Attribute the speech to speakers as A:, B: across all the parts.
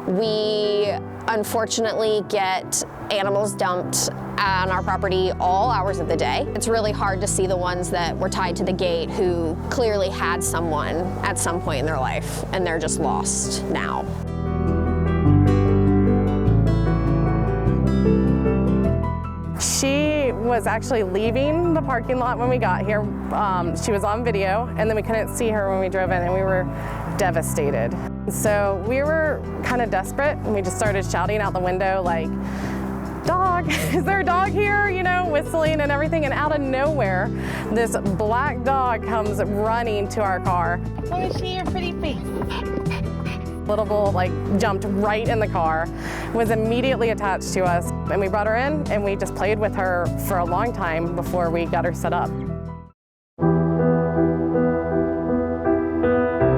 A: We unfortunately get animals dumped on our property all hours of the day. It's really hard to see the ones that were tied to the gate who clearly had someone at some point in their life and they're just lost now.
B: She was actually leaving the parking lot when we got here. She was on video, and then we couldn't see her when we drove in, and we were devastated. So we were kind of desperate, and we just started shouting out the window like, "Dog, is there a dog here?" You know, whistling and everything, and out of nowhere, this black dog comes running to our car.
C: I want to see your pretty face.
B: Little bull jumped right in the car, was immediately attached to us, and we brought her in and we just played with her for a long time before we got her set up.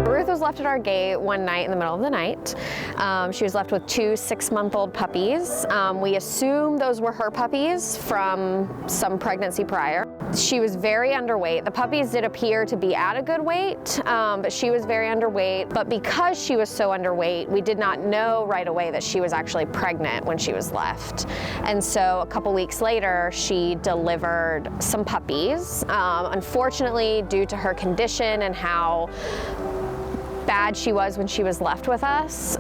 A: Ruth was left at our gate one night in the middle of the night. She was left with 2 6-month-old puppies. We assume those were her puppies from some pregnancy prior. She was very underweight. The puppies did appear to be at a good weight, but she was very underweight. But because she was so underweight, we did not know right away that she was actually pregnant when she was left. And so a couple weeks later, she delivered some puppies. Unfortunately, due to her condition and how bad she was when she was left with us,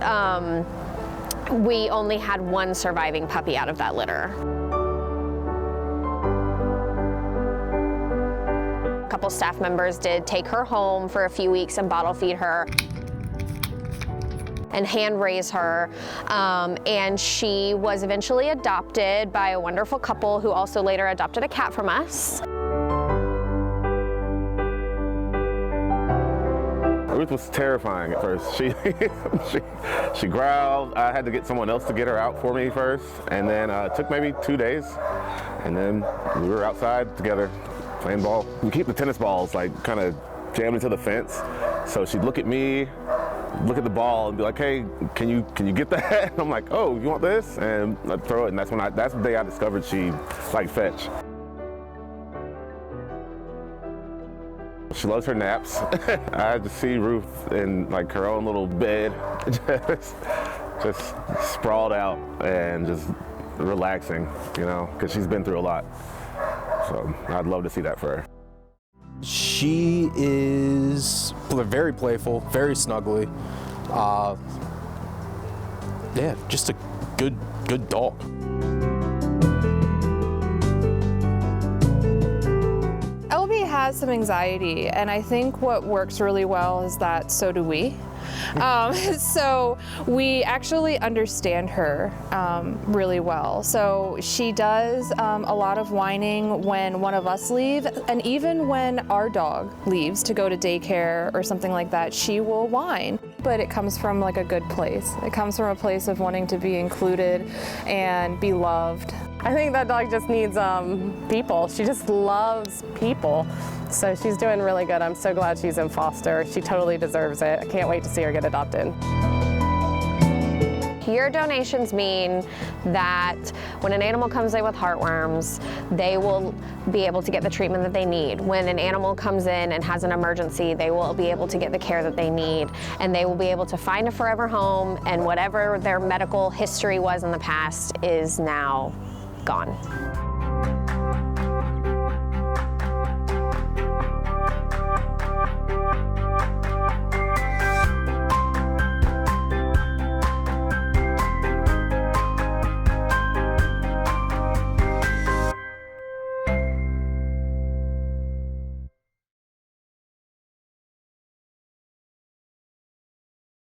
A: we only had 1 surviving puppy out of that litter. A couple staff members did take her home for a few weeks and bottle feed her and hand raise her, and she was eventually adopted by a wonderful couple who also later adopted a cat from us.
D: Ruth was terrifying at first. She growled. I had to get someone else to get her out for me first, and then it took maybe 2 days, and then we were outside together playing ball. We keep the tennis balls kind of jammed into the fence, so she'd look at me, look at the ball, and be like, "Hey, can you get that?" And I'm like, "Oh, you want this?" And I'd throw it, and that's the day I discovered she liked fetch. She loves her naps. I had to see Ruth in her own little bed, just sprawled out and just relaxing, because she's been through a lot. So I'd love to see that for her.
E: She is very playful, very snuggly. Yeah, just a good dog.
F: LB has some anxiety, and I think what works really well is that so do we. So we actually understand her really well. So she does a lot of whining when one of us leave, and even when our dog leaves to go to daycare or something like that, she will whine. But it comes from a good place. It comes from a place of wanting to be included and be loved.
B: I think that dog just needs people. She just loves people. So she's doing really good. I'm so glad she's in foster. She totally deserves it. I can't wait to see her get adopted.
A: Your donations mean that when an animal comes in with heartworms, they will be able to get the treatment that they need. When an animal comes in and has an emergency, they will be able to get the care that they need, and they will be able to find a forever home, and whatever their medical history was in the past is now gone.